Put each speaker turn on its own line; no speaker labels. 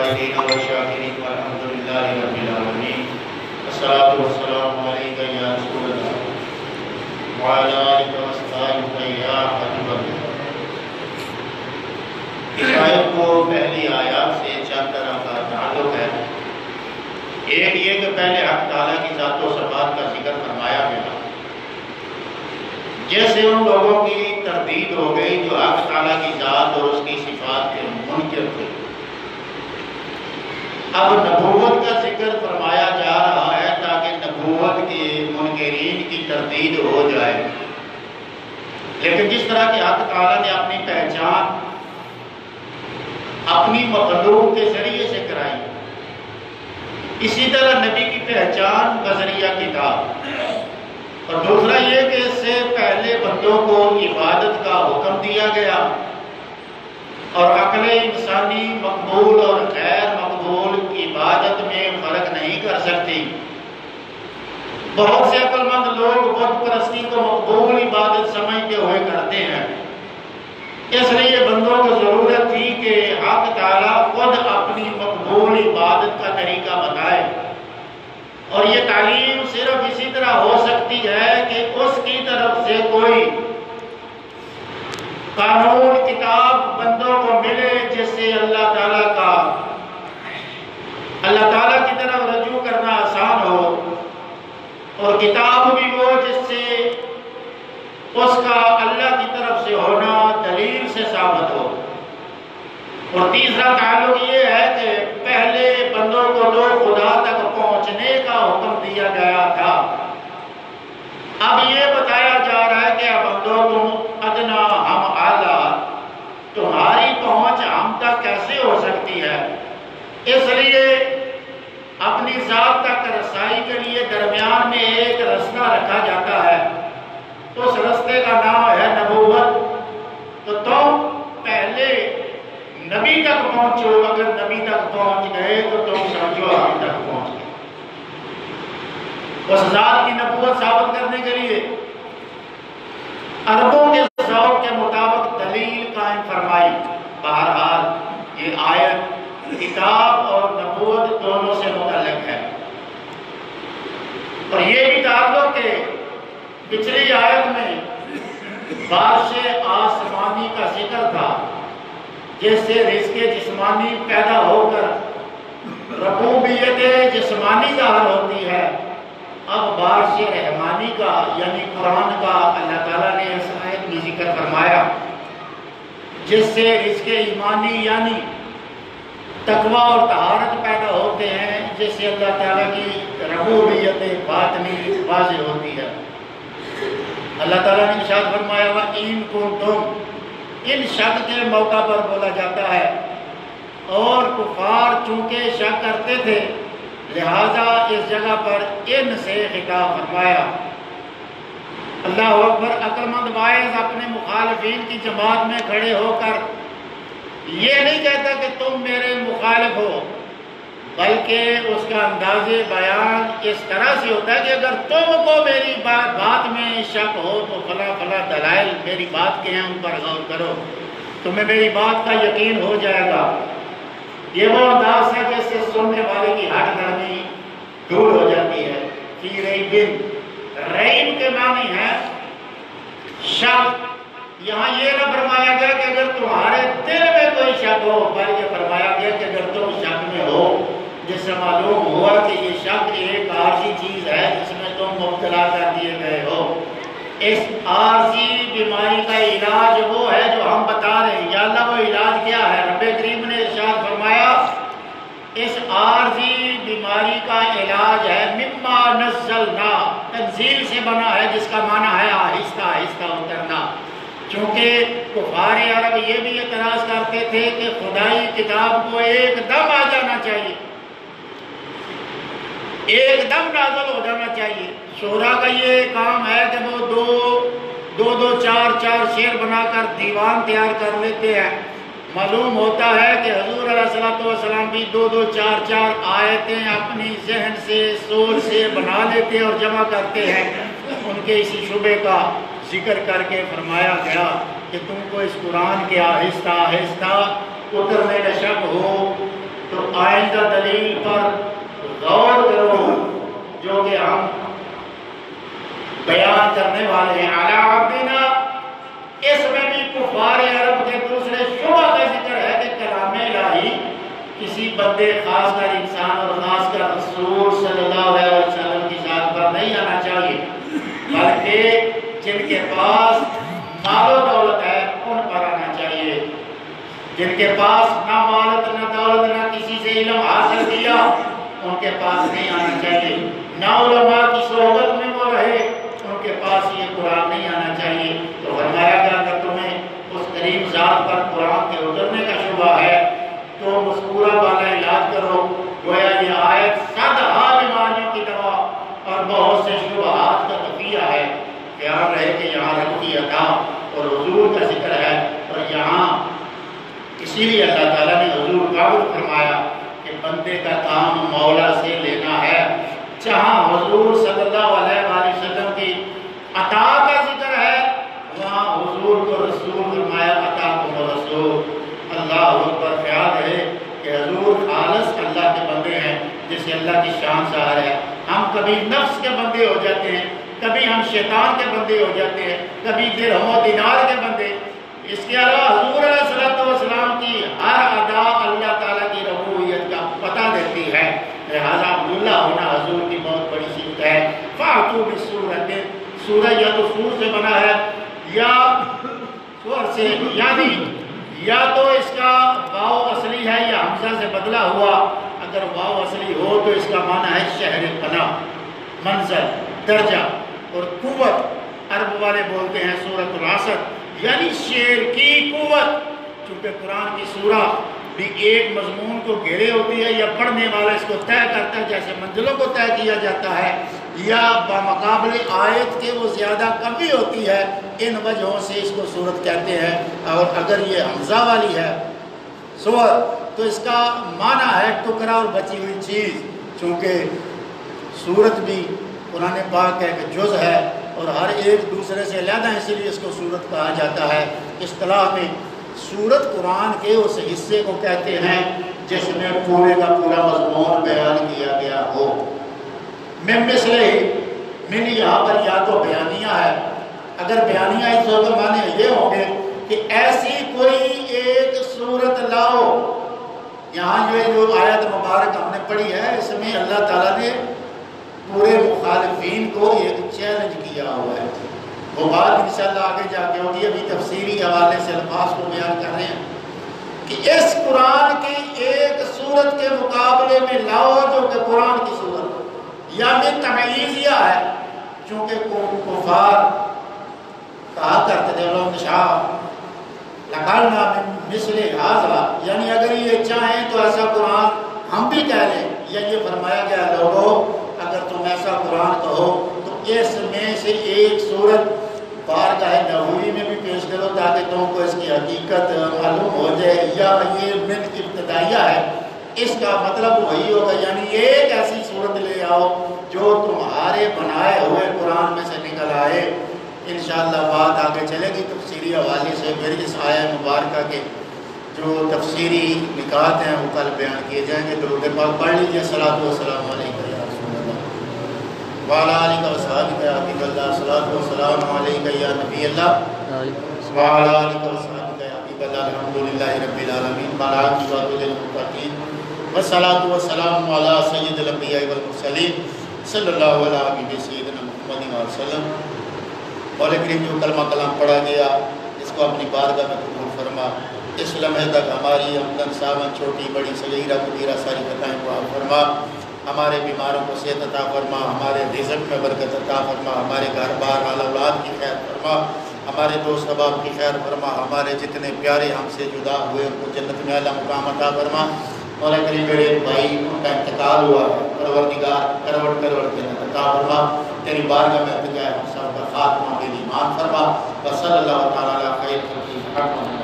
الصابرين والشاكرين والحمد لله رب العالمين والصلاة والسلام عليك يا رسول الله وعلى آلك وأصحابك يا حبيب الله۔ اس آیت کو پہلی آیات سے چند طرح کا تعلق ہے۔ ایک یہ کہ پہلے حق تعالیٰ کی ذات و صفات کا ذکر فرمایا گیا، جیسے ان لوگوں کی تردید ہو گئی جو حق تعالیٰ کی ذات اور اس کی صفات کے منکر تھے۔ اب نبوت کا ذکر فرمایا جا رہا ہے تاکہ نبوت کے منکرین کی تردید ہو جائے۔ لیکن جس طرح کہ حق تعالیٰ نے اپنی پہچان اپنی مخلوق کے ذریعے سے کرائی، اسی طرح نبی کی پہچان بذریعہ کتاب، اور دوسرا یہ کہ اس سے پہلے بندوں کو عبادت کا حکم دیا گیا، اور عقل انسانی مقبول اور غیر مقبول عبادت میں فرق نہیں کر سکتی۔ بہت سے عقل مند لوگ بت پرستی کو مقبول عبادت سمجھتے ہوئے کرتے ہیں، اس لیے بندوں کو ضرورت تھی کہ حق تعالیٰ خود اپنی مقبول عبادت کا طریقہ بتائے، اور یہ تعلیم صرف اسی طرح ہو سکتی ہے کہ اس کی طرف سے کوئی قانون کتاب بندوں کو ملے جس سے اللہ تعالیٰ کی طرف رجوع کرنا آسان ہو، اور کتاب بھی وہ جس سے اس کا اللہ کی طرف سے ہونا دلیل سے ثابت ہو۔ اور تیسرا تعلق یہ ہے کہ پہلے بندوں کو تو خدا تک پہنچنے کا حکم دیا گیا تھا، اب یہ بتایا جا رہا ہے کہ اب بندوں تم ادنا ہم اعلیٰ، تمہاری پہنچ ہم تک کیسے ہو سکتی ہے؟ اس لیے اپنی ذات تک رسائی کے لیے درمیان میں ایک رستہ رکھا جاتا ہے، اس رستے کا نام ہے نبوت۔ تو تم پہلے نبی تک پہنچو، اگر نبی تک پہنچ گئے تو تم سمجھو ہم تک پہنچ گئے۔ اس ذات کی نبوت ثابت کرنے کے لیے عربوں کے ذوق کے مطابق دلیل قائم فرمائی۔ بہرحال یہ آیت کتاب اور نبوت دونوں سے متعلق ہے، اور یہ بھی تعلق کہ پچھلی آیت میں بارش آسمانی کا ذکر تھا جس سے رزق جسمانی پیدا ہو کر ربوبیت جسمانی ظاہر ہوتی ہے۔ اب بارش رحمانی کا یعنی قرآن کا اللہ تعالیٰ نے اس آیت میں ذکر فرمایا، جس سے رزق ایمانی یعنی تقوی اور طہارت پیدا ہوتے ہیں، جس سے اللہ تعالیٰ کی ربوبیت باطنی واضح ہوتی ہے۔ اللہ تعالیٰ نے ارشاد فرمایا وَإِن كُنتُمْ، ان شک کے موقع پر بولا جاتا ہے، اور کفار چونکہ شک کرتے تھے لہذا اس جگہ پر ان سے خطاب فرمایا۔ اللہ اکبر۔ عقل مند واعظ اپنے مخالفین کی جماعت میں کھڑے ہو کر یہ نہیں کہتا کہ تم میرے مخالف ہو، بلکہ اس کا انداز بیان اس طرح سے ہوتا ہے کہ اگر تم کو میری بات میں شک ہو تو فلاں فلاں دلائل میری بات کے ہیں، ان پر غور کرو، تمہیں میری بات کا یقین ہو جائے گا۔ یہ وہ انداز ہے جس سے سننے والے کی ہٹ نرمی دور ہو جاتی ہے۔ فی ریبن، ریب کے معنی ہے شک۔ یہاں یہ نہ فرمایا گیا کہ اگر تمہارے دل میں کوئی شک ہو، بلکہ فرمایا گیا کہ اگر تم شک میں ہو، جس سے معلوم ہوا کہ یہ شک ایک عارضی چیز ہے جس میں تم مبتلا کر دیے گئے ہو۔ اس عارضی بیماری کا علاج وہ ہے جو ہم بتا رہے ہیں۔ یا اللہ وہ علاج کیا ہے؟ رب کریم نے ارشاد فرمایا اس عارضی بیماری کا علاج ہے مما نزلنا، تنزیل سے بنا ہے جس کا معنی ہے آہستہ آہستہ اترنا۔ چونکہ کفار عرب یہ بھی اعتراض کرتے تھے کہ خدائی کتاب کو ایک دم آ جانا چاہیے، ایک دم نازل ہو جانا چاہیے۔ شعراء کا یہ کام ہے کہ وہ دو چار شعر بنا کر دیوان تیار کر لیتے ہیں۔ معلوم ہوتا ہے کہ حضور علیہ السلام بھی دو چار آیتیں اپنی ذہن سے سوچ سے بنا لیتے ہیں اور جمع کرتے ہیں۔ ان کے اسی شعبے کا ذکر کر کے فرمایا گیا کہ تم کو اس قرآن کے آہستہ آہستہ اترنے کا شک ہو تو آئندہ دلیل پر غور کرو جو کہ ہم بیان کرنے والے ہیں۔ علی عبدنا، اس میں بھی کفار عرب کے دوسرے شبہ کا ذکر ہے کہ کلام الہی کسی بندے خاص کر انسان اور خاص کر رسول صلی اللہ علیہ وسلم کی ذات پر نہیں آنا چاہیے، بلکہ جن کے پاس مال و دولت ہے ان پر آنا چاہیے۔ جن کے پاس نہ مالت نہ دولت نہ کسی سے علم حاصل کیا ان کے پاس نہیں آنا چاہیے، نہ علماء کی صحبت میں وہ رہے ان کے پاس یہ قرآن نہیں آنا چاہیے۔ تو فرمایا کہ اگر تمہیں اس کریم ذات پر قرآن کے اترنے کا شبہ ہے تو مذکورہ والا علاج کرو۔ گویا یہ آیت صدہا بیماریوں کی دوا اور بہت سے شبہات کا تفیہ ہے۔ خیال رہے کہ یہاں رب کی عطا اور حضور کا ذکر ہے، اور یہاں اسی لیے اللہ تعالیٰ نے حضور کا فرمایا کہ بندے کا کام مولا سے لینا ہے۔ جہاں حضور صلی اللہ علیہ وآلہ وسلم کی عطا کا ذکر ہے وہاں حضور کو رسول فرمایا، عطا کو رسول۔ اللہ اکبر۔ خیال ہے کہ حضور خالص اللہ کے بندے ہیں جسے اللہ کی شان ظاہر ہے۔ ہم کبھی نفس کے بندے ہو جاتے ہیں، کبھی ہم شیطان کے بندے ہو جاتے ہیں، کبھی درہم و دینار کے بندے۔ اس کے علاوہ حضور علیہ السلام کی ہر ادا اللہ تعالیٰ کی ربوبیت کا پتہ دیتی ہے، لہذا عبداللہ ہونا حضور کی بہت بڑی صفت ہے۔ فَأْتُوا بِالسُّورَةِ، سورہ یا تو سور سے بنا ہے یا سور سے، یعنی یا تو اس کا واو اصلی ہے یا حمزہ سے بدلا ہوا۔ اگر واو اصلی ہو تو اس کا معنی ہے شہر پناہ، منزل، درجہ اور قوت۔ عرب والے بولتے ہیں سورۃ العصر، یعنی شیر کی قوت۔ چونکہ قرآن کی سورہ بھی ایک مضمون کو گھیرے ہوتی ہے، یا پڑھنے والا اس کو طے کرتا ہے جیسے منزلوں کو طے کیا جاتا ہے، یا بمقابلے آیت کے وہ زیادہ کمی ہوتی ہے۔ ان وجہوں سے اس کو سورت کہتے ہیں۔ اور اگر یہ حمزہ والی ہے سور تو اس کا معنی ہے ٹکڑا اور بچی ہوئی چیز۔ چونکہ سورت بھی قرآن پاک ہے کہ جز ہے اور ہر ایک دوسرے سے علیحدہ ہے، اسی لیے اس کو سورت کہا جاتا ہے۔ اصطلاح میں سورت قرآن کے اس حصے کو کہتے ہیں جس میں پورے کا پورا مضمون بیان کیا گیا ہو۔ من یہاں پر یا تو بیانیہ ہے، اگر بیانیہ اس وقت معنی یہ ہوں گے کہ ایسی کوئی ایک صورت لاؤ۔ یہاں جو آیت مبارک ہم نے پڑھی ہے اس میں اللہ تعالیٰ نے پورے مخالفین کو ایک چیلنج کیا ہوا ہے، وہ بات انشاءاللہ آگے جا کے ہوگی۔ ابھی تفسیری حوالے سے الفاظ کو بیان کر رہے ہیں کہ اس قرآن کی ایک صورت کے مقابلے میں لاؤ جو کہ قرآن کی صورت یا میں تمیزیہ ہے۔ چونکہ کفار کہا کرتے تھے لَقَالْنَا مِن مِثْلِ هَذَا، یعنی اگر یہ چاہیں تو ایسا قرآن ہم بھی کہہ لیں، یا یہ فرمایا گیا لوگوں اگر تم ایسا قرآن کہو تو اس میں سے ایک صورت بارگاہ نبوی میں بھی پیش کرو تاکہ تم کو اس کی حقیقت معلوم ہو جائے، یا یہ من ابتدائیہ ہے، اس کا مطلب وہی ہوگا، یعنی ایک ایسی صورت لے آؤ جو تمہارے بنائے ہوئے قرآن میں سے نکل آئے۔ انشاءاللہ بات آگے چلے گی تفسیری حوالے سے، پھر اس آیہ مبارکہ کے جو تفسیری نکات ہیں وہ کل بیان کیے جائیں گے۔ درود پاک پڑھ لیجیے۔ صلاۃ و سلام علیکہ یا رسول اللہ وعلی آلہ و صحبہ یا حبیب اللہ، صلاۃ و سلام علیکہ یا نبی اللہ وعلی آلہ و صحبہ یا حبیب اللہ، الحمدللہ رب العالمین، والعاقبۃ للمتقین، والصلاۃ والسلام علی سید الانبیاء والمرسلین صلی اللہ علیہ حبیب سیدنا محمد وسلم۔ مولا کریم جو کلمہ کلام پڑھا گیا اس کو اپنی بارگاہ میں قبول فرما۔ اس لمحے تک ہماری آمدن ساون چھوٹی بڑی صغیرہ کبیرہ ساری خطائیں کو آپ فرما، ہمارے بیماروں کو صحت عطا فرما، ہمارے رزق میں برکت عطا فرما، ہمارے گھر بار حال اولاد کی خیر فرما، ہمارے دوست احباب کی خیر فرما، ہمارے جتنے پیارے ہم سے جدا ہوئے ان کو جنت میں اعلیٰ مقام عطا فرما۔ مولا کریم میرے بھائی ان کا انتقال ہوا ہے، پروردگار کروڑ جنت عطا فرما، تیری بارگاہ میں ارتجا ہے ہم سب کا خاتمہ بے ایمان فرما۔ وصلی اللہ تعالیٰ علیہ خیر خلقہ محمد۔